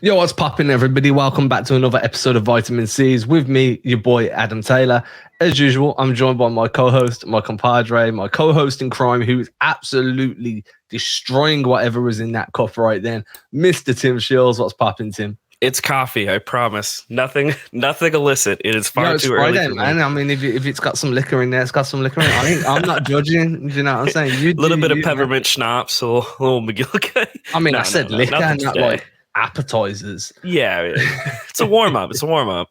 Yo, what's poppin', everybody? Welcome back to another episode of Vitamin C's with me, your boy Adam Taylor. As usual, I'm joined by my co-host, my compadre, my co-host in crime, who is absolutely destroying whatever was in that cup right then, Mr. Tim Sheils. What's poppin', Tim? It's coffee, I promise. Nothing illicit. It is far it's too Friday, early for man. me. I mean, if it's got some liquor in there, it's got some liquor in it. I'm not judging. Do you know what I'm saying? A little bit of peppermint schnapps, a little McGill. I mean, I said liquor, not today. like appetizers. Yeah, it's a warm-up. It's a warm-up.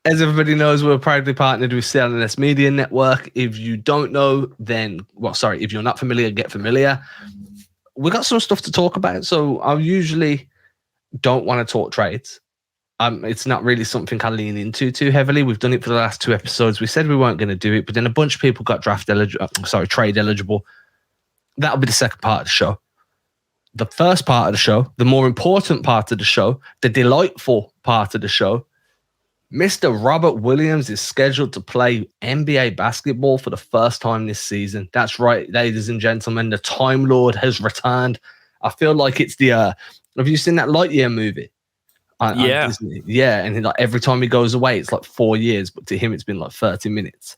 As everybody knows, we're proudly partnered with CLNS Media Network. If you don't know, if you're not familiar, get familiar. We got some stuff to talk about. So I usually don't want to talk trades. It's not really something I lean into too heavily. We've done it for the last 2 episodes. We said we weren't going to do it, but then a bunch of people got trade eligible. That'll be the second part of the show. The first part of the show, the more important part of the show, the delightful part of the show, Mr. Robert Williams is scheduled to play NBA basketball for the first time this season. That's right, ladies and gentlemen. The Time Lord has returned. I feel like it's the... have you seen that Lightyear movie? On Disney? Yeah, and like every time he goes away, it's like 4 years, but to him, it's been like 30 minutes.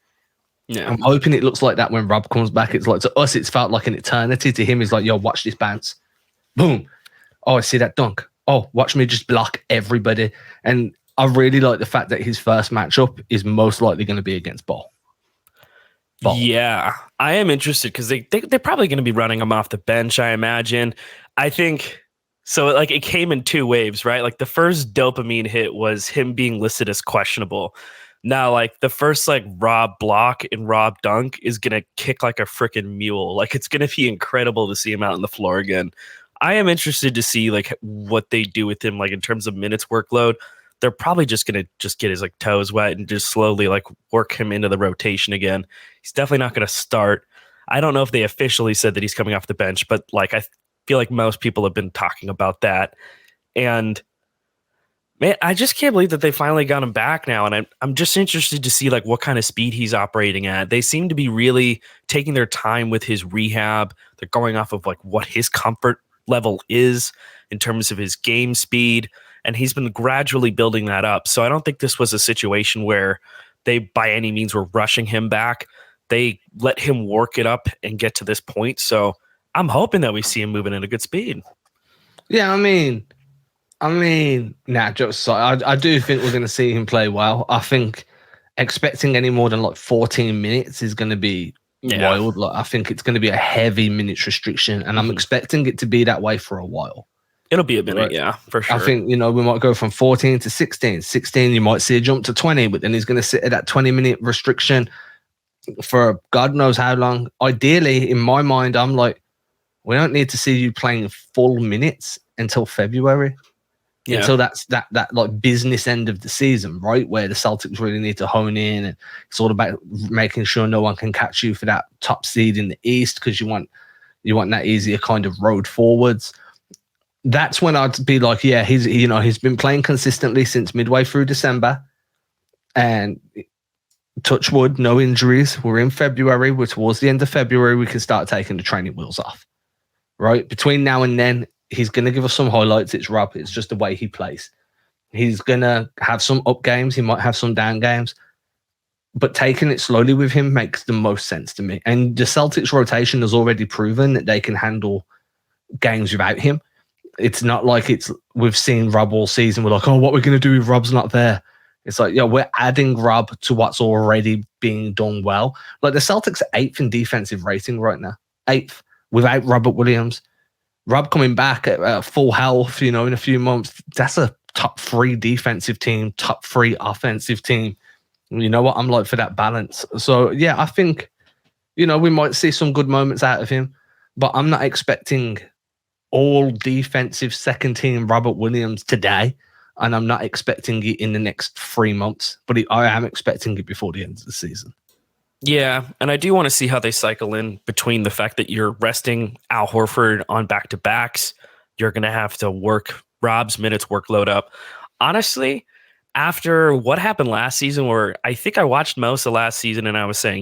Yeah, I'm hoping it looks like that when Rob comes back. It's like, to us, it's felt like an eternity. To him, it's like, yo, watch this bounce. Boom. Oh, I see that dunk. Oh, watch me just block everybody. And I really like the fact that his first matchup is most likely going to be against Ball. Yeah, I am interested because they're probably going to be running him off the bench, I imagine. I think so. Like, it came in 2 waves, right? Like, the first dopamine hit was him being listed as questionable. Now, like, the first like Rob block and Rob dunk is going to kick like a freaking mule. Like, it's going to be incredible to see him out on the floor again. I am interested to see like what they do with him, like in terms of minutes workload. They're probably just going to get his like toes wet and just slowly like work him into the rotation again. He's definitely not going to start. I don't know if they officially said that he's coming off the bench, but like I feel like most people have been talking about that. And man, I just can't believe that they finally got him back now. And I'm just interested to see like what kind of speed he's operating at. They seem to be really taking their time with his rehab. They're going off of like what his comfort level is in terms of his game speed, and he's been gradually building that up. So I don't think this was a situation where they by any means were rushing him back. They let him work it up and get to this point. So I'm hoping that we see him moving at a good speed. Yeah, I mean, jokes aside, I do think we're going to see him play well. I think expecting any more than like 14 minutes is going to be wild. Like, I think it's going to be a heavy minutes restriction, and I'm expecting it to be that way for a while. It'll be a minute, right? Yeah, for sure. I think, we might go from 14 to 16. 16, you might see a jump to 20, but then he's going to sit at that 20-minute restriction for God knows how long. Ideally, in my mind, I'm like, we don't need to see you playing full minutes until February. Yeah. Until that's that like business end of the season, right? Where the Celtics really need to hone in, and it's all about making sure no one can catch you for that top seed in the East, because you want that easier kind of road forwards. That's when I'd be like, yeah, he's been playing consistently since midway through December, and touch wood, no injuries. We're in February. We're towards the end of February. We can start taking the training wheels off, right? Between now and then, he's going to give us some highlights. It's Rob. It's just the way he plays. He's going to have some up games. He might have some down games. But taking it slowly with him makes the most sense to me. And the Celtics rotation has already proven that they can handle games without him. It's not like we've seen Rob all season. We're like, oh, what we're going to do if Rob's not there? It's like, we're adding Rob to what's already being done well. Like, the Celtics are 8th in defensive rating right now. 8th without Robert Williams. Rob coming back at full health, in a few months, that's a top 3 defensive team, top 3 offensive team. You know what I'm like for that balance. So, yeah, I think, we might see some good moments out of him, but I'm not expecting all defensive second team Robert Williams today, and I'm not expecting it in the next 3 months, but I am expecting it before the end of the season. Yeah, and I do want to see how they cycle in between the fact that you're resting Al Horford on back-to-backs. You're going to have to work Rob's minutes workload up. Honestly, after what happened last season, where I think I watched most of last season and I was saying,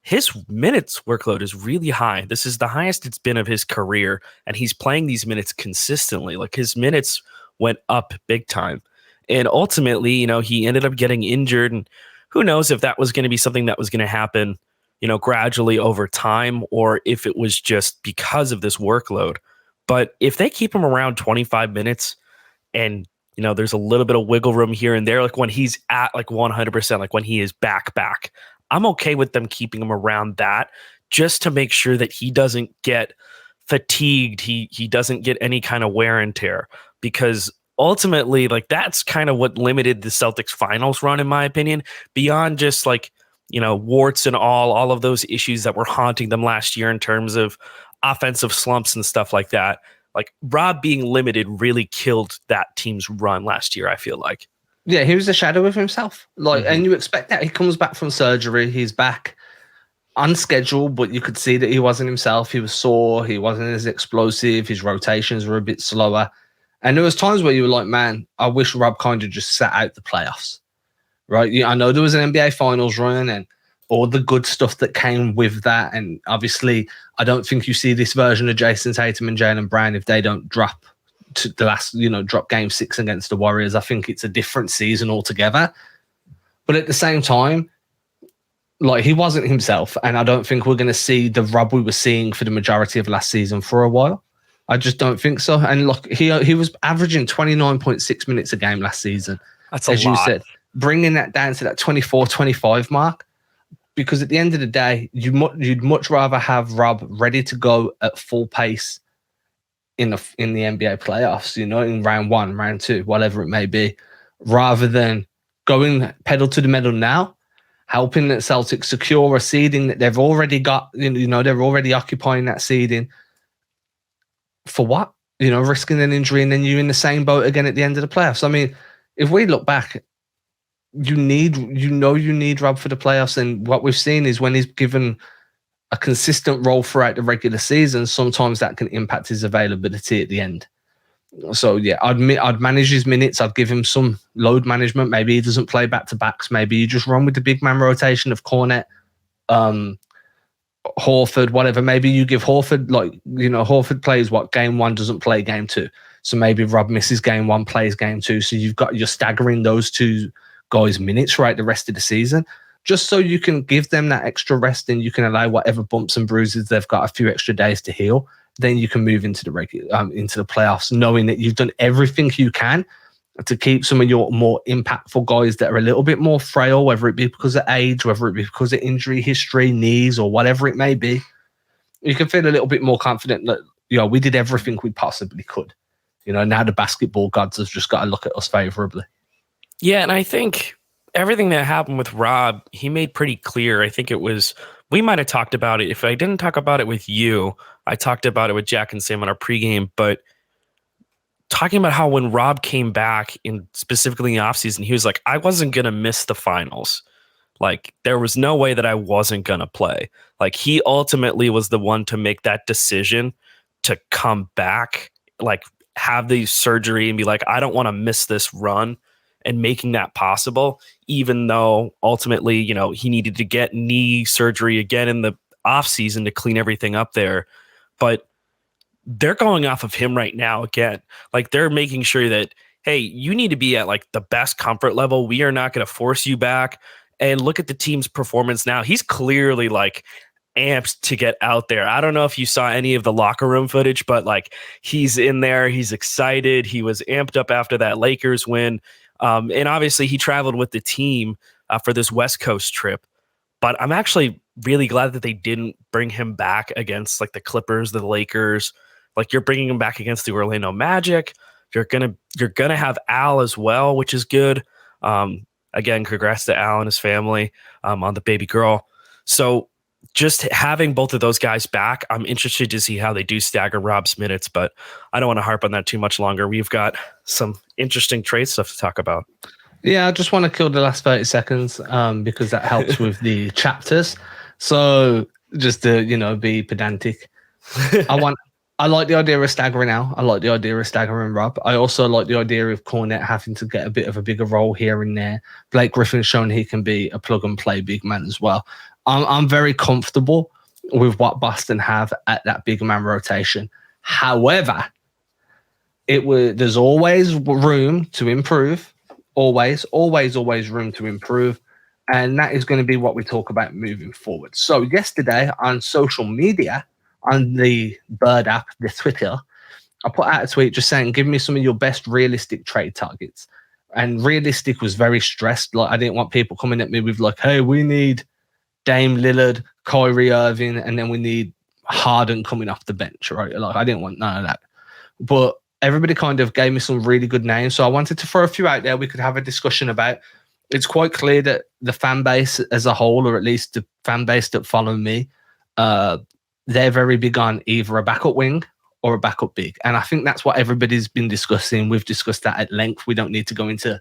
his minutes workload is really high. This is the highest it's been of his career, and he's playing these minutes consistently. Like, his minutes went up big time. And ultimately, he ended up getting injured, and who knows if that was going to be something that was going to happen, gradually over time, or if it was just because of this workload. But if they keep him around 25 minutes and, there's a little bit of wiggle room here and there, like when he's at like 100%, like when he is back, I'm okay with them keeping him around that, just to make sure that he doesn't get fatigued. He doesn't get any kind of wear and tear, because ultimately, like, that's kind of what limited the Celtics finals run, in my opinion, beyond just like, warts and all of those issues that were haunting them last year in terms of offensive slumps and stuff like that. Like, Rob being limited really killed that team's run last year, I feel like. Yeah, he was a shadow of himself. Like, and you expect that. He comes back from surgery. He's back unscheduled, but you could see that he wasn't himself. He was sore. He wasn't as explosive. His rotations were a bit slower. And there was times where you were like, man, I wish Rob kind of just sat out the playoffs, right? I know there was an NBA Finals run and all the good stuff that came with that. And obviously, I don't think you see this version of Jason Tatum and Jaylen Brown if they don't drop to the last, drop game 6 against the Warriors. I think it's a different season altogether. But at the same time, like, he wasn't himself. And I don't think we're going to see the Rob we were seeing for the majority of last season for a while. I just don't think so. And look, he was averaging 29.6 minutes a game last season. That's a lot. As you said, bringing that down to that 24, 25 mark, because at the end of the day, you'd much rather have Rob ready to go at full pace in the NBA playoffs, in round 1, round 2, whatever it may be, rather than going pedal to the metal now, helping the Celtics secure a seeding that they've already got, they're already occupying that seeding. For what? Risking an injury and then you're in the same boat again at the end of the playoffs. I mean, if we look back, you need Rob for the playoffs. And what we've seen is when he's given a consistent role throughout the regular season, sometimes that can impact his availability at the end. So yeah, I'd manage his minutes. I'd give him some load management. Maybe he doesn't play back-to-backs. Maybe you just run with the big man rotation of Cornet, Horford, whatever. Maybe you give Horford, Horford plays game 1, doesn't play game 2. So maybe Rob misses game 1, plays game 2. So you're staggering those two guys' minutes right the rest of the season, just so you can give them that extra rest and you can allow whatever bumps and bruises they've got a few extra days to heal. Then you can move into into the playoffs, knowing that you've done everything you can to keep some of your more impactful guys that are a little bit more frail, whether it be because of age, whether it be because of injury history, knees, or whatever it may be. You can feel a little bit more confident that, we did everything we possibly could. Now the basketball gods have just got to look at us favorably. Yeah, and I think everything that happened with Rob, he made pretty clear. I think we might have talked about it. If I didn't talk about it with you, I talked about it with Jack and Sam on our pregame, but talking about how when Rob came back specifically in the offseason, he was like, I wasn't going to miss the finals. Like, there was no way that I wasn't going to play. Like, he ultimately was the one to make that decision to come back, like, have the surgery and be like, I don't want to miss this run, and making that possible, even though ultimately, he needed to get knee surgery again in the offseason to clean everything up there. But they're going off of him right now again. Like, they're making sure that, hey, you need to be at like the best comfort level. We are not going to force you back. And look at the team's performance now. He's clearly like amped to get out there. I don't know if you saw any of the locker room footage, but like, he's in there. He's excited. He was amped up after that Lakers win. And obviously he traveled with the team for this West Coast trip. But I'm actually really glad that they didn't bring him back against like the Clippers, the Lakers. Like, you're bringing him back against the Orlando Magic. You're gonna have Al as well, which is good. Again, congrats to Al and his family on the baby girl. So just having both of those guys back, I'm interested to see how they do stagger Rob's minutes, but I don't want to harp on that too much longer. We've got some interesting trade stuff to talk about. Yeah, I just want to kill the last 30 seconds because that helps with the chapters. So just to, be pedantic, I like the idea of staggering Al. I like the idea of staggering Rob. I also like the idea of Cornet having to get a bit of a bigger role here and there. Blake Griffin's shown he can be a plug and play big man as well. I'm very comfortable with what Boston have at that big man rotation. However, there's always room to improve. Always room to improve. And that is going to be what we talk about moving forward. So yesterday on social media, on the Bird app, the Twitter, I put out a tweet just saying, give me some of your best realistic trade targets. And realistic was very stressed. Like, I didn't want people coming at me with like, hey, we need Dame Lillard, Kyrie Irving, and then we need Harden coming off the bench, right? Like, I didn't want none of that. But everybody kind of gave me some really good names. So I wanted to throw a few out there we could have a discussion about. It's quite clear that the fan base as a whole, or at least the fan base that follow me, they're very big on either a backup wing or a backup big. And I think that's what everybody's been discussing. We've discussed that at length. We don't need to go into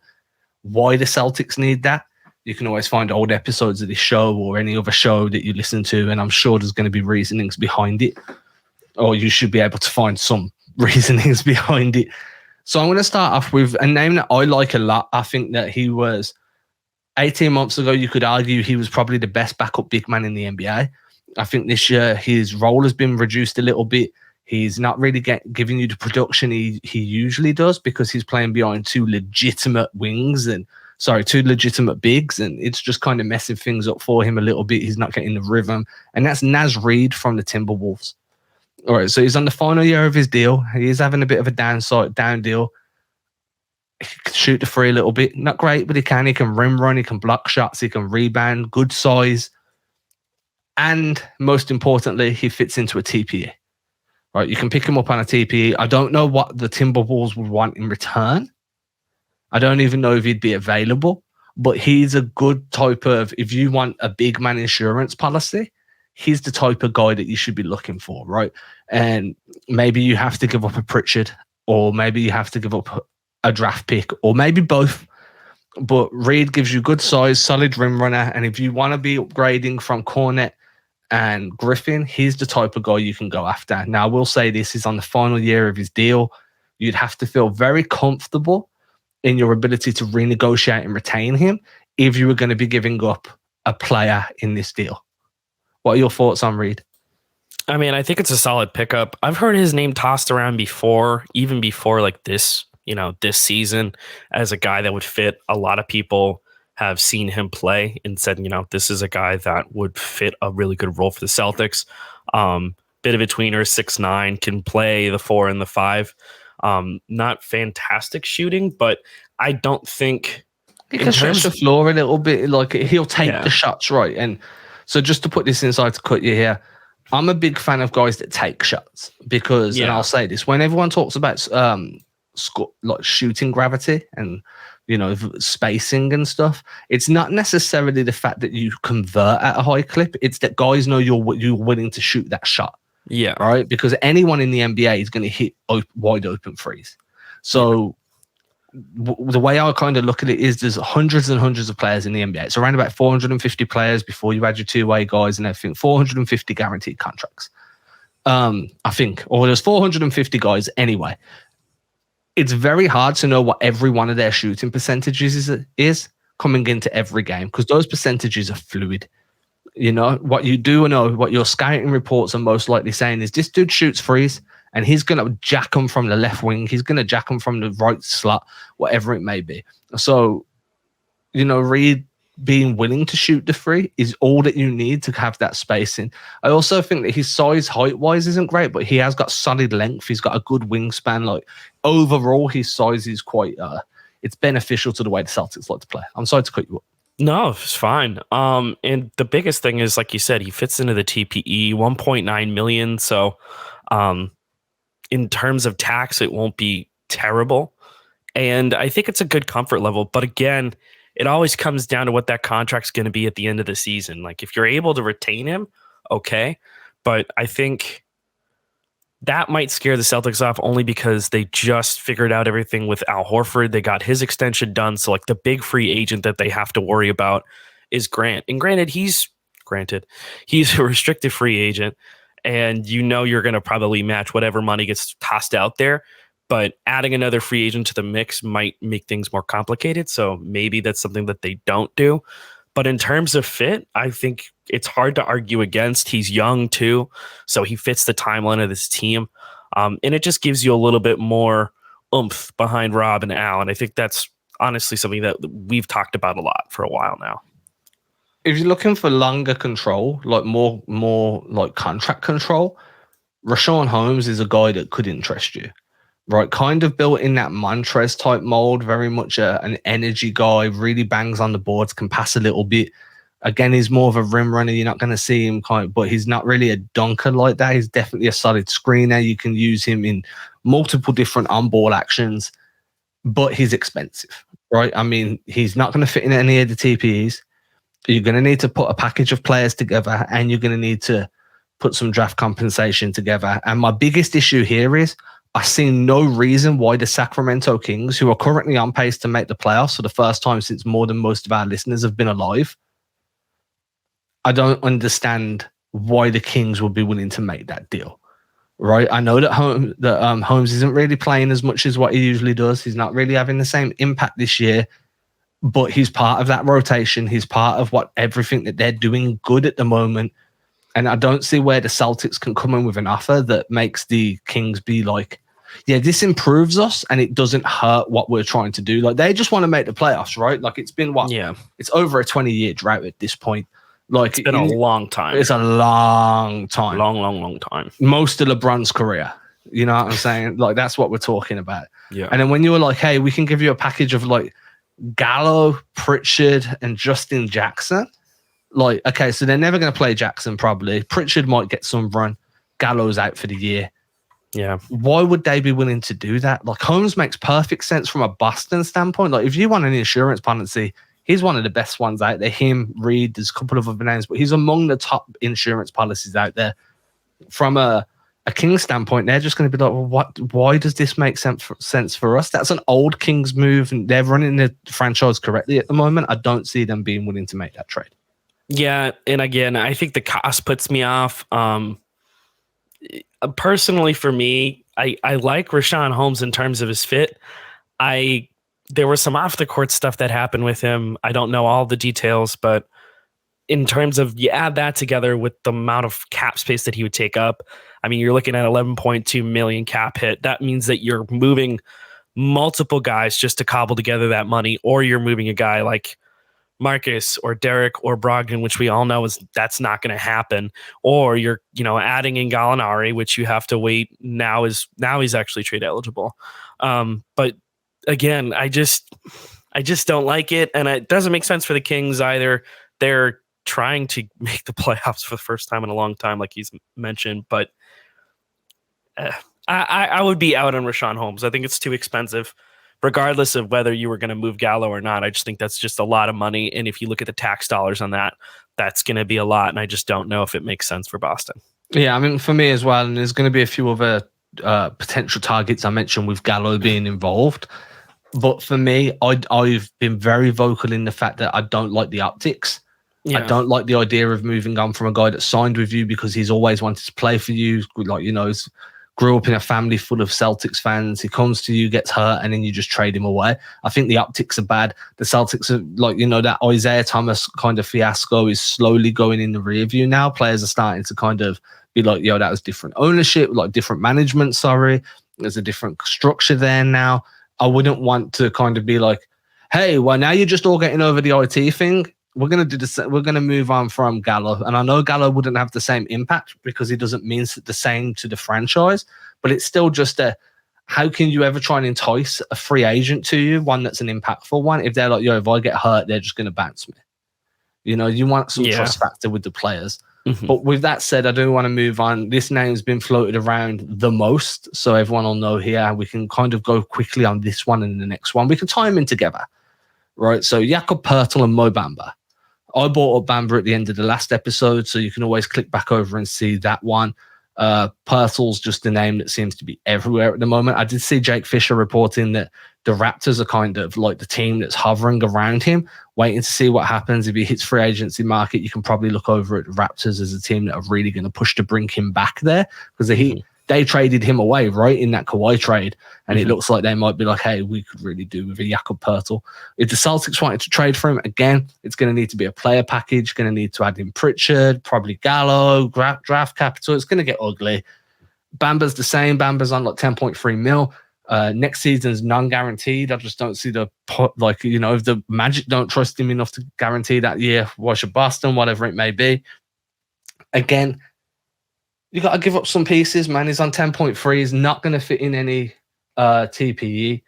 why the Celtics need that. You can always find old episodes of this show or any other show that you listen to, and I'm sure there's going to be reasonings behind it, or you should be able to find some reasonings behind it. So I'm going to start off with a name that I like a lot. I think that he was 18 months ago, you could argue he was probably the best backup big man in the NBA. I think this year his role has been reduced a little bit. He's not really giving you the production he usually does because he's playing behind two legitimate bigs, and it's just kind of messing things up for him a little bit. He's not getting the rhythm, and that's Naz Reid from the Timberwolves. All right, so he's on the final year of his deal. He is having a bit of a down deal. He can shoot the three a little bit. Not great, but he can. He can rim run. He can block shots. He can rebound. Good size. And most importantly, he fits into a TPE. Right, you can pick him up on a TPE. I don't know what the Timberwolves would want in return. I don't even know if he'd be available. But he's a good type of, if you want a big man insurance policy, he's the type of guy that you should be looking for, right? And maybe you have to give up a Pritchard, or maybe you have to give up a draft pick, or maybe both. But Reid gives you good size, solid rim runner, and if you want to be upgrading from Cornet and Griffin, he's the type of guy you can go after. Now, I will say this is on the final year of his deal. You'd have to feel very comfortable in your ability to renegotiate and retain him if you were going to be giving up a player in this deal. What are your thoughts on Reid? I mean, I think it's a solid pickup. I've heard his name tossed around before, even before like this season, as a guy that would fit. A lot of people have seen him play and said, this is a guy that would fit a really good role for the Celtics. Bit of a tweener, 6'9", can play the 4 and the 5. Not fantastic shooting, but I don't think he can stretch the floor a little bit. Like, he'll take the shots, right? And so just to put this inside to cut you here, I'm a big fan of guys that take shots because, and I'll say this, when everyone talks about like shooting gravity and spacing and stuff, it's not necessarily the fact that you convert at a high clip. It's that guys know you're willing to shoot that shot. Yeah. Right. Because anyone in the NBA is going to hit wide open threes. So the way I kind of look at it is there's hundreds and hundreds of players in the NBA. It's around about 450 players before you add your two-way guys and everything. 450 guaranteed contracts. I think, or there's 450 guys anyway. It's very hard to know what every one of their shooting percentages is coming into every game because those percentages are fluid. What you do know, what your scouting reports are most likely saying is this dude shoots threes and he's going to jack them from the left wing. He's going to jack them from the right slot, whatever it may be. So, Reid being willing to shoot the three is all that you need to have that spacing. I also think that his size height-wise isn't great, but he has got solid length. He's got a good wingspan. Like, overall, his size is quite it's beneficial to the way the Celtics like to play. I'm sorry to cut you up. No, it's fine. And the biggest thing is, like you said, he fits into the TPE, $1.9 million. So, in terms of tax, it won't be terrible. And I think it's a good comfort level. But again, it always comes down to what that contract's going to be at the end of the season. Like, if you're able to retain him, okay. But I think that might scare the Celtics off only because they just figured out everything with Al Horford. They got his extension done. So, like, the big free agent that they have to worry about is Grant. And he's a restricted free agent. And you're going to probably match whatever money gets tossed out there. But adding another free agent to the mix might make things more complicated. So maybe that's something that they don't do. But in terms of fit, I think it's hard to argue against. He's young too, so he fits the timeline of this team. And it just gives you a little bit more oomph behind Rob and Al. And I think that's honestly something that we've talked about a lot for a while now. If you're looking for longer control, like more like contract control, Richaun Holmes is a guy that could interest you, right? Kind of built in that Montrez type mold, very much an energy guy, really bangs on the boards, can pass a little bit. Again, he's more of a rim runner. You're not going to see him but he's not really a dunker like that. He's definitely a solid screener. You can use him in multiple different on-ball actions, but he's expensive, right? I mean, he's not going to fit in any of the TPEs. You're going to need to put a package of players together, and you're going to need to put some draft compensation together. And my biggest issue here is I see no reason why the Sacramento Kings, who are currently on pace to make the playoffs for the first time since more than most of our listeners have been alive, I don't understand why the Kings would be willing to make that deal, right? I know that Holmes isn't really playing as much as what he usually does. He's not really having the same impact this year, but he's part of that rotation. He's part of everything that they're doing good at the moment. And I don't see where the Celtics can come in with an offer that makes the Kings be like, yeah, this improves us and it doesn't hurt what we're trying to do. Like, they just want to make the playoffs, right? Like, it's been it's over a 20-year drought at this point. Like, it's been a long time. It's a long time. Long time. Most of LeBron's career. You know what I'm saying? Like, that's what we're talking about. Yeah. And then when you were like, hey, we can give you a package of like Gallo, Pritchard, and Justin Jackson. Like, okay, so they're never going to play Jackson probably. Pritchard might get some run. Gallo's out for the year. Yeah. Why would they be willing to do that? Like, Holmes makes perfect sense from a Boston standpoint. Like, if you want an insurance policy, he's one of the best ones out there. Him, Reid, there's a couple of other names, but he's among the top insurance policies out there. From a Kings standpoint, they're just going to be like, well, why does this make sense for us? That's an old Kings move, and they're running the franchise correctly at the moment. I don't see them being willing to make that trade. Yeah, and again, I think the cost puts me off. Personally, for me, I like Richaun Holmes in terms of his fit. There was some off the court stuff that happened with him. I don't know all the details, but in terms of, you add that together with the amount of cap space that he would take up, I mean, you're looking at 11.2 million cap hit. That means that you're moving multiple guys just to cobble together that money, or you're moving a guy like Marcus or Derek or Brogdon, which we all know that's not going to happen. Or you're, adding in Gallinari, which you have to wait. Now he's actually trade eligible. But again, I just don't like it. And it doesn't make sense for the Kings either. They're trying to make the playoffs for the first time in a long time, like he's mentioned, but I would be out on Richaun Holmes. I think it's too expensive. Regardless of whether you were going to move Gallo or not, I just think that's just a lot of money. And if you look at the tax dollars on that, that's going to be a lot. And I just don't know if it makes sense for Boston. Yeah, I mean, for me as well, and there's going to be a few other potential targets I mentioned with Gallo being involved. But for me, I've been very vocal in the fact that I don't like the optics. Yeah. I don't like the idea of moving on from a guy that signed with you because he's always wanted to play for you. Like, he's grew up in a family full of Celtics fans. He comes to you, gets hurt, and then you just trade him away. I think the optics are bad. The Celtics are like, that Isaiah Thomas kind of fiasco is slowly going in the rear view now. Players are starting to kind of be like, yo, that was different ownership, like different management, sorry. There's a different structure there now. I wouldn't want to kind of be like, hey, well, now you're just all getting over the IT thing. We're going to do this. We're going to move on from Gallo. And I know Gallo wouldn't have the same impact because he doesn't mean the same to the franchise, but it's still just how can you ever try and entice a free agent to you, one that's an impactful one, if they're like, yo, if I get hurt, they're just going to bounce me. You want some trust factor with the players. Mm-hmm. But with that said, I do want to move on. This name's been floated around the most, so everyone will know here. We can kind of go quickly on this one and the next one. We can tie them in together, right? So Jakob Poeltl and Mo Bamba. I brought up Bamba at the end of the last episode, so you can always click back over and see that one. Poeltl's just a name that seems to be everywhere at the moment. I did see Jake Fisher reporting that the Raptors are kind of like the team that's hovering around him, waiting to see what happens. If he hits free agency market, you can probably look over at the Raptors as a team that are really going to push to bring him back there, because they they traded him away, right, in that Kawhi trade. And it looks like they might be like, hey, we could really do with a Jakon Poeltl. If the Celtics wanted to trade for him, again, it's going to need to be a player package, going to need to add in Pritchard, probably Gallo, draft capital. It's going to get ugly. Bamba's the same. Bamba's on like 10.3 mil. Next season's non-guaranteed. I just don't see if the Magic don't trust him enough to guarantee that year, why should Boston, whatever it may be. Again, you got to give up some pieces, man. He's on 10.3. He's not going to fit in any TPE.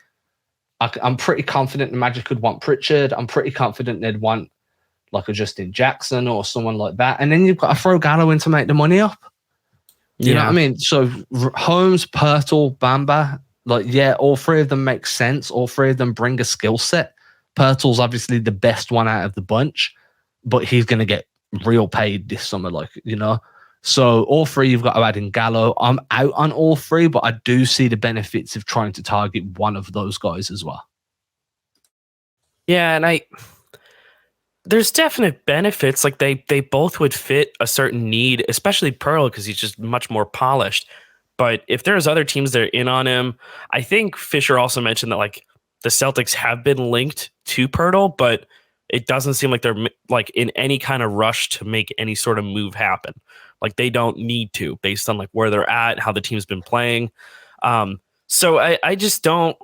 I'm pretty confident the Magic could want Pritchard. I'm pretty confident they'd want like a Justin Jackson or someone like that. And then you've got to throw Gallo in to make the money up. You know what I mean? So Holmes, Poeltl, Bamba, all three of them make sense. All three of them bring a skill set. Poeltl's obviously the best one out of the bunch, but he's going to get real paid this summer, So all three, you've got to add in Gallo. I'm out on all three, but I do see the benefits of trying to target one of those guys as well. Yeah, and there's definite benefits. Like they both would fit a certain need, especially Pearl because he's just much more polished. But if there's other teams that are in on him, I think Fisher also mentioned that like the Celtics have been linked to Poeltl, but it doesn't seem like they're like in any kind of rush to make any sort of move happen. Like they don't need to, based on like where they're at, how the team's been playing. So I just don't.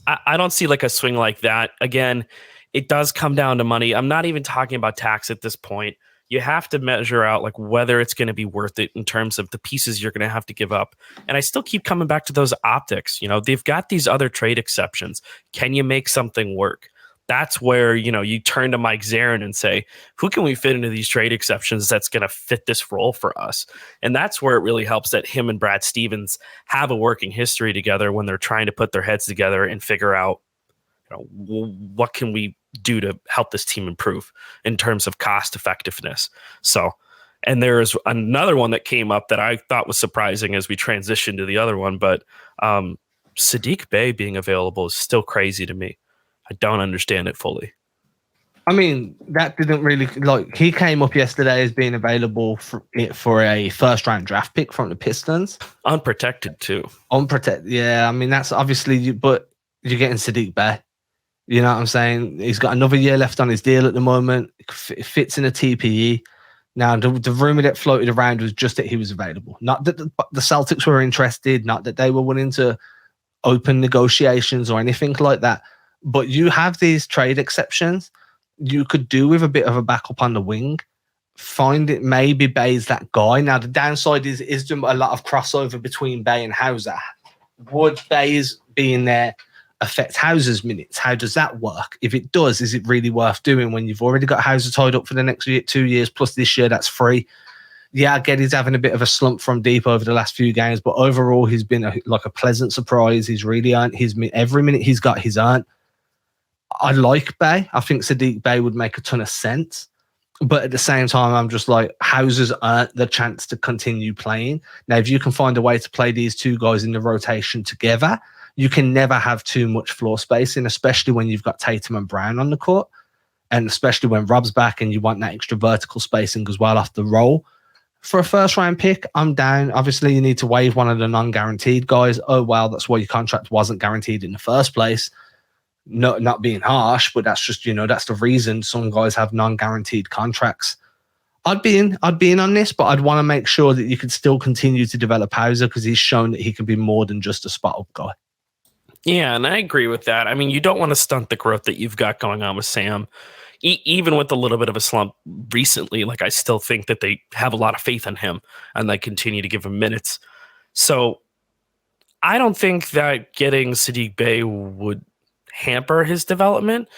I don't see like a swing like that. Again, it does come down to money. I'm not even talking about tax at this point. You have to measure out like whether it's going to be worth it in terms of the pieces you're going to have to give up. And I still keep coming back to those optics. They've got these other trade exceptions. Can you make something work? That's where, you turn to Mike Zarin and say, who can we fit into these trade exceptions that's going to fit this role for us? And that's where it really helps that him and Brad Stevens have a working history together when they're trying to put their heads together and figure out, what can we do to help this team improve in terms of cost effectiveness. So, and there's another one that came up that I thought was surprising as we transition to the other one, but Saddiq Bey being available is still crazy to me. I don't understand it fully. I mean, that didn't really he came up yesterday as being available for a first round draft pick from the Pistons. Unprotected too. Unprotected. Yeah. I mean, that's obviously, but you're getting Saddiq Bey. You know what I'm saying? He's got another year left on his deal at the moment. It fits in a TPE. Now, the rumor that floated around was just that he was available. Not that the Celtics were interested, not that they were willing to open negotiations or anything like that. But you have these trade exceptions. You could do with a bit of a backup on the wing. Find it, maybe Bey's that guy. Now, the downside is a lot of crossover between Bey and Hauser. Would Bey's being there affect Hauser's minutes? How does that work? If it does, is it really worth doing when you've already got Hauser tied up for the next 2 years plus this year that's free? Yeah, I get he's having a bit of a slump from deep over the last few games, but overall he's been a pleasant surprise. He's really earned every minute he's got, he's earned. I like Bey. I think Saddiq Bey would make a ton of sense. But at the same time, I'm just like, Hauser's earned the chance to continue playing. Now, if you can find a way to play these two guys in the rotation together, you can never have too much floor spacing, especially when you've got Tatum and Brown on the court, and especially when Rob's back and you want that extra vertical spacing as well off the roll. For a first-round pick, I'm down. Obviously, you need to waive one of the non-guaranteed guys. Oh, well, that's why your contract wasn't guaranteed in the first place. No, not being harsh, but that's just, that's the reason some guys have non-guaranteed contracts. I'd be in on this, but I'd want to make sure that you could still continue to develop Hauser because he's shown that he can be more than just a spot-up guy. Yeah, and I agree with that. I mean, you don't want to stunt the growth that you've got going on with Sam. Even with a little bit of a slump recently, I still think that they have a lot of faith in him and they continue to give him minutes. So I don't think that getting Saddiq Bey would hamper his development.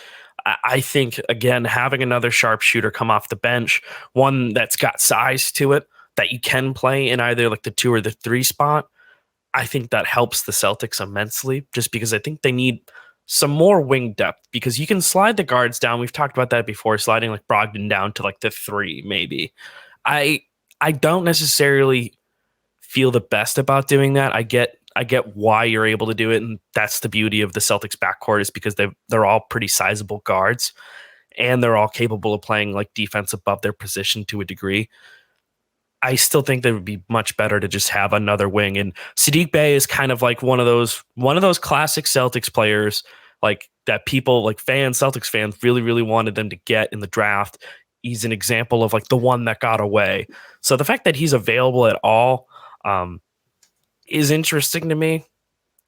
I think, again, having another sharpshooter come off the bench, one that's got size to it, that you can play in either the 2 or the 3 spot, I think that helps the Celtics immensely, just because I think they need some more wing depth, because you can slide the guards down. We've talked about that before, sliding Brogdon down to the 3, maybe. I don't necessarily feel the best about doing that. I get why you're able to do it, and that's the beauty of the Celtics backcourt, is because they're all pretty sizable guards, and they're all capable of playing defense above their position to a degree. I still think that it would be much better to just have another wing. And Saddiq Bey is kind of like one of those classic Celtics players, like that people like Celtics fans really, really wanted them to get in the draft. He's an example of like the one that got away. So the fact that he's available at all is interesting to me.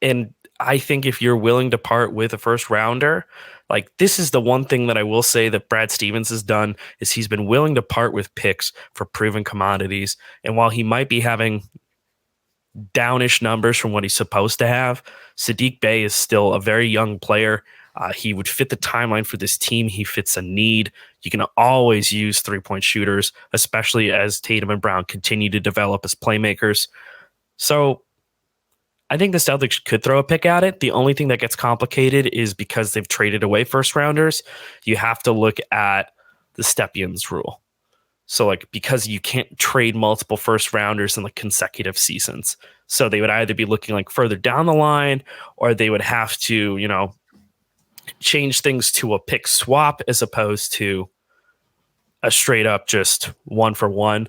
And I think if you're willing to part with a first rounder, like this is the one thing that I will say that Brad Stevens has done is he's been willing to part with picks for proven commodities. And while he might be having downish numbers from what he's supposed to have, Saddiq Bey is still a very young player. He would fit the timeline for this team. He fits a need. You can always use 3-point shooters, especially as Tatum and Brown continue to develop as playmakers. So I think the Celtics could throw a pick at it. The only thing that gets complicated is because they've traded away first rounders, you have to look at the Stepien rule. So like, because you can't trade multiple first rounders in like consecutive seasons. So they would either be looking like further down the line, or they would have to, change things to a pick swap as opposed to a straight up just one for one.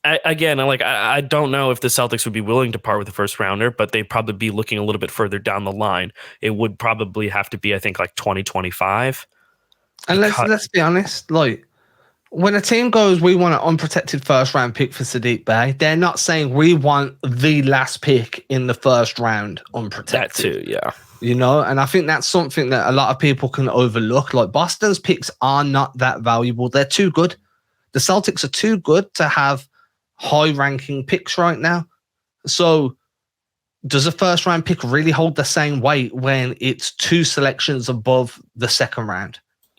I don't know if the Celtics would be willing to part with the first rounder, but they'd probably be looking a little bit further down the line. It would probably have to be, I think, like 2025. And let's be honest, like when a team goes, we want an unprotected first round pick for Saddiq Bey, they're not saying we want the last pick in the first round unprotected. That too, yeah. And I think that's something that a lot of people can overlook. Like Boston's picks are not that valuable. They're too good. The Celtics are too good to have high-ranking picks right now. So does a first-round pick really hold the same weight when it's 2 selections above the second round?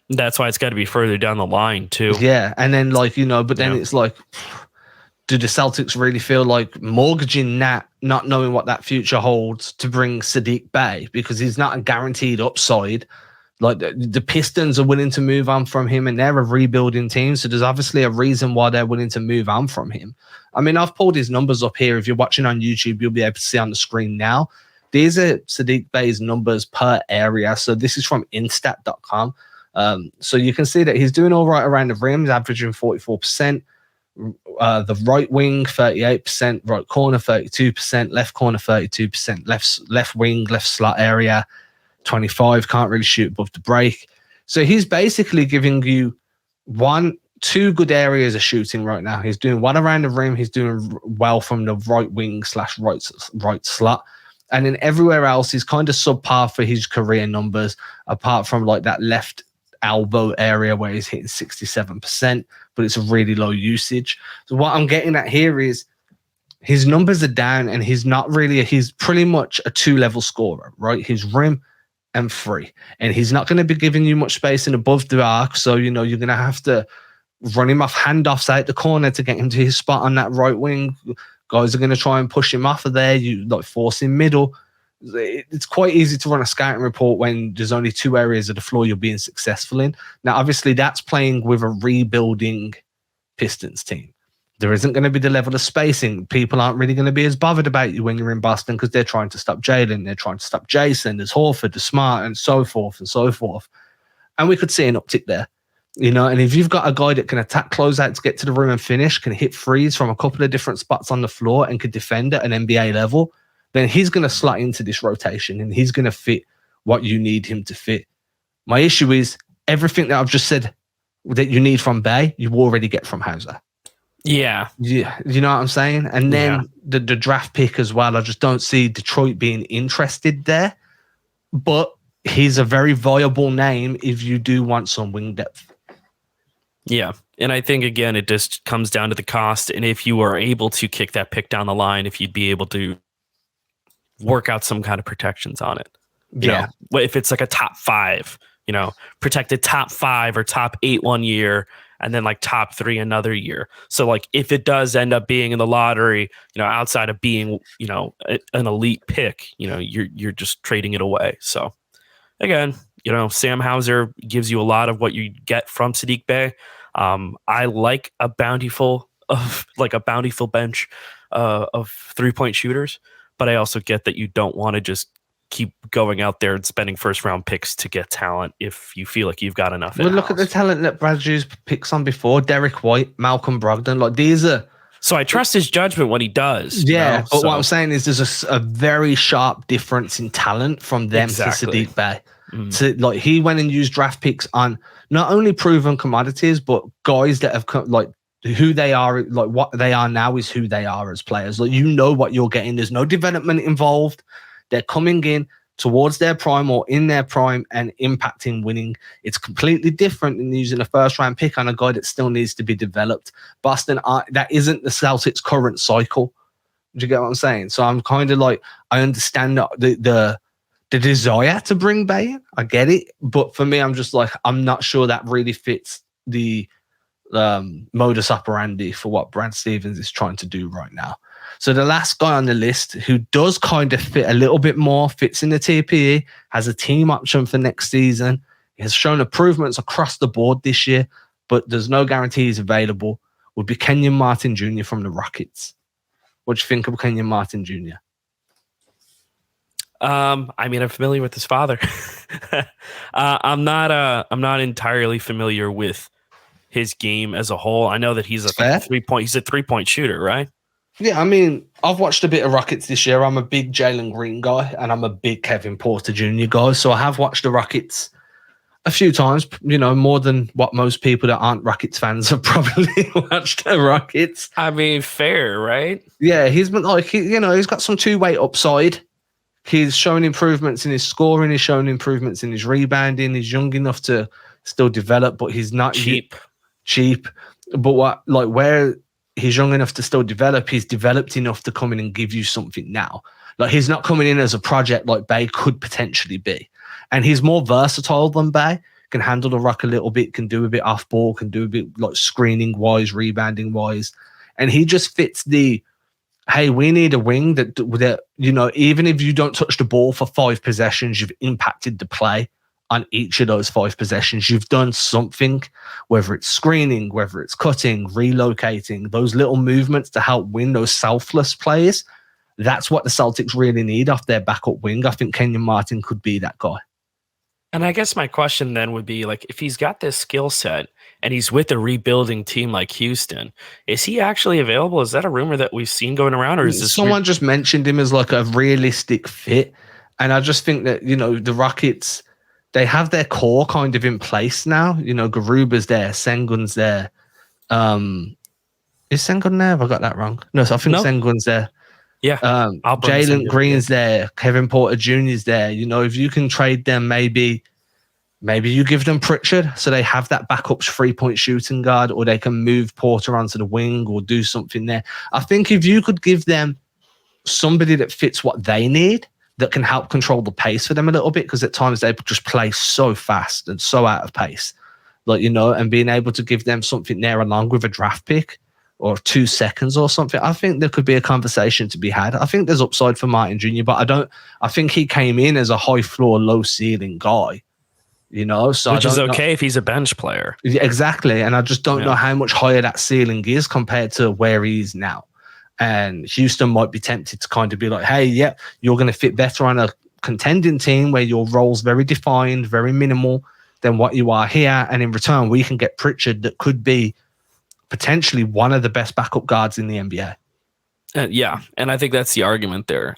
That's why it's got to be further down the line, too. Yeah, and then, it's like, do the Celtics really feel like mortgaging that, not knowing what that future holds, to bring Saddiq Bey? Because he's not a guaranteed upside. Like the Pistons are willing to move on from him, and they're a rebuilding team. So there's obviously a reason why they're willing to move on from him. I mean, I've pulled his numbers up here. If you're watching on YouTube, you'll be able to see on the screen now. These are Saddiq Bey's numbers per area. So this is from instat.com. So you can see that he's doing all right around the rim. He's averaging 44%. The right wing, 38%. Right corner, 32%. Left corner, 32%. Left wing, left slot area, 25, can't really shoot above the break. So he's basically giving you 2 good areas of shooting right now. He's doing one around the rim. He's doing well from the right wing / right slot. And then everywhere else, he's kind of subpar for his career numbers, apart from like that left elbow area where he's hitting 67%, but it's a really low usage. So what I'm getting at here is his numbers are down, and he's pretty much a 2-level scorer, right? His rim and free, and he's not going to be giving you much space in above the arc. So, you're going to have to run him off handoffs out the corner to get him to his spot on that right wing. Guys are going to try and push him off of there. You like force him middle. It's quite easy to run a scouting report when there's only 2 areas of the floor you're being successful in. Now, obviously, that's playing with a rebuilding Pistons team. There isn't going to be the level of spacing. People aren't really going to be as bothered about you when you're in Boston because they're trying to stop Jalen. They're trying to stop Jason. There's Horford, there's Smart, and so forth and so forth. And we could see an uptick there. And if you've got a guy that can attack closeouts, get to the rim and finish, can hit threes from a couple of different spots on the floor and can defend at an NBA level, then he's going to slot into this rotation and he's going to fit what you need him to fit. My issue is everything that I've just said that you need from Bey, you already get from Hauser. Yeah. Yeah. You know what I'm saying? And then the draft pick as well, I just don't see Detroit being interested there. But he's a very viable name if you do want some wing depth. Yeah. And I think, again, it just comes down to the cost. And if you are able to kick that pick down the line, if you'd be able to work out some kind of protections on it. You know, if it's like a top 5, protected top 5 or top 8 one year, and then like top 3 another year. So like if it does end up being in the lottery, outside of being, an elite pick, you're just trading it away. So again, Sam Hauser gives you a lot of what you get from Saddiq Bey. I like a bountiful bench of 3-point shooters, but I also get that you don't want to just keep going out there and spending first round picks to get talent if you feel like you've got enough. Well, look at the talent that Brad Drew's picks on before: Derek White, Malcolm Brogdon. Like these are. So I trust his judgment when he does. Yeah, but what I'm saying is there's a very sharp difference in talent from them to Saddiq Bey. So like he went and used draft picks on not only proven commodities, but guys that have come, like who they are, like what they are now is who they are as players. Like you know what you're getting. There's no development involved. They're coming in towards their prime or in their prime and impacting winning. It's completely different than using a first round pick on a guy that still needs to be developed. Boston, that isn't the Celtics' current cycle. Do you get what I'm saying? So I'm kind of like, I understand the desire to bring Bey in. I get it. But for me, I'm just like, I'm not sure that really fits the modus operandi for what Brad Stevens is trying to do right now. So the last guy on the list who does kind of fit a little bit more, fits in the TPE, has a team option for next season. He has shown improvements across the board this year, but there's no guarantees available, would be Kenyon Martin Jr. from the Rockets. What do you think of Kenyon Martin Jr.? I mean, I'm familiar with his father. I'm not entirely familiar with his game as a whole. I know that he's a 3-point shooter, right? Yeah, I mean, I've watched a bit of Rockets this year. I'm a big Jalen Green guy, and I'm a big Kevin Porter Jr. guy. So I have watched the Rockets a few times, you know, more than what most people that aren't Rockets fans have probably watched the Rockets. I mean, fair, right? Yeah, he's been like, he's got some two-way upside. He's shown improvements in his scoring. He's shown improvements in his rebounding. He's young enough to still develop, but he's not cheap. But where he's young enough to still develop, he's developed enough to come in and give you something now. Like he's not coming in as a project like Bey could potentially be. And he's more versatile than Bey, can handle the rock a little bit, can do a bit off ball, can do a bit like screening wise, rebounding wise. And he just fits the, hey, we need a wing that, you know, even if you don't touch the ball for 5 possessions, you've impacted the play on each of those 5 possessions. You've done something, whether it's screening, whether it's cutting, relocating, those little movements to help win those selfless plays. That's what the Celtics really need off their backup wing. I think Kenyon Martin could be that guy. And I guess my question then would be, like, if he's got this skill set and he's with a rebuilding team like Houston, is he actually available? Is that a rumor that we've seen going around? Or is this someone just mentioned him as like a realistic fit? And I just think that, you know, the Rockets, they have their core kind of in place now. You know, Garuba's there, Sengun's there. Is Sengun there? Have I got that wrong? No, so I think Sengun's there. Yeah. Jalen Green's there. Kevin Porter Jr.'s there. You know, if you can trade them, maybe you give them Pritchard so they have that backup 3-point shooting guard, or they can move Porter onto the wing or do something there. I think if you could give them somebody that fits what they need, that can help control the pace for them a little bit, because at times they just play so fast and so out of pace, like, you know, and being able to give them something there along with a draft pick or 2 seconds or something, I think there could be a conversation to be had. I think there's upside for Martin Jr., but I think he came in as a high floor, low ceiling guy, you know, so which is okay if he's a bench player. Exactly. And I just don't know how much higher that ceiling is compared to where he is now. And Houston might be tempted to kind of be like, hey, yeah, you're going to fit better on a contending team where your role's very defined, very minimal than what you are here. And in return, we can get Pritchard that could be potentially one of the best backup guards in the NBA. Yeah. And I think that's the argument there.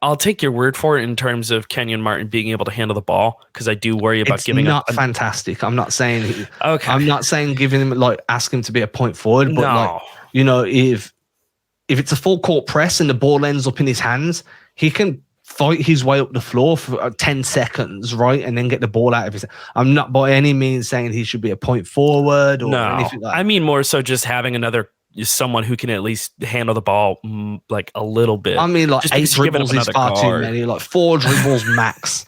I'll take your word for it in terms of Kenyon Martin being able to handle the ball, because I do worry about giving up. It's not fantastic. I'm not saying I'm not saying giving him, like, ask him to be a point forward, but like, you know, if it's a full court press and the ball ends up in his hands, he can fight his way up the floor for 10 seconds, right, and then get the ball out of his. I'm not by any means saying he should be a point forward or anything like that. I mean more so just having someone who can at least handle the ball like a little bit. I mean, like, 8 dribbles is far too many. Like 4 dribbles max.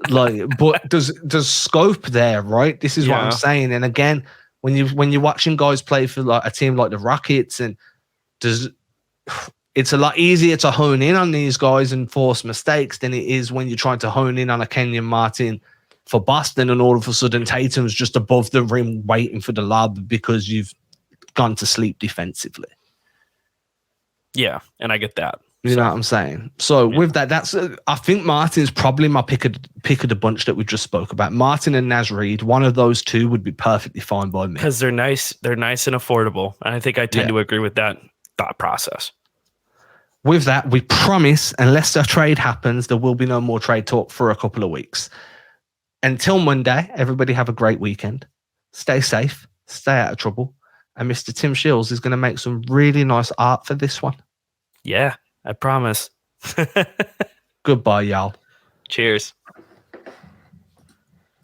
Like, but there's scope there, right? This is what I'm saying. And again, when you're watching guys play for like a team like the Rockets, and it's a lot easier to hone in on these guys and force mistakes than it is when you're trying to hone in on a Kenyon Martin for Boston, and all of a sudden Tatum's just above the rim waiting for the lob because you've gone to sleep defensively. Yeah, and I get that. You know what I'm saying? So with that, I think Martin's probably my pick of the bunch that we just spoke about. Martin and Naz Reid, one of those two would be perfectly fine by me. Because they're nice and affordable. And I think I tend to agree with that thought process. With that, we promise, unless a trade happens, there will be no more trade talk for a couple of weeks. Until Monday, everybody have a great weekend. Stay safe, stay out of trouble. And Mr. Tim Sheils is going to make some really nice art for this one. Yeah, I promise. Goodbye, y'all. Cheers.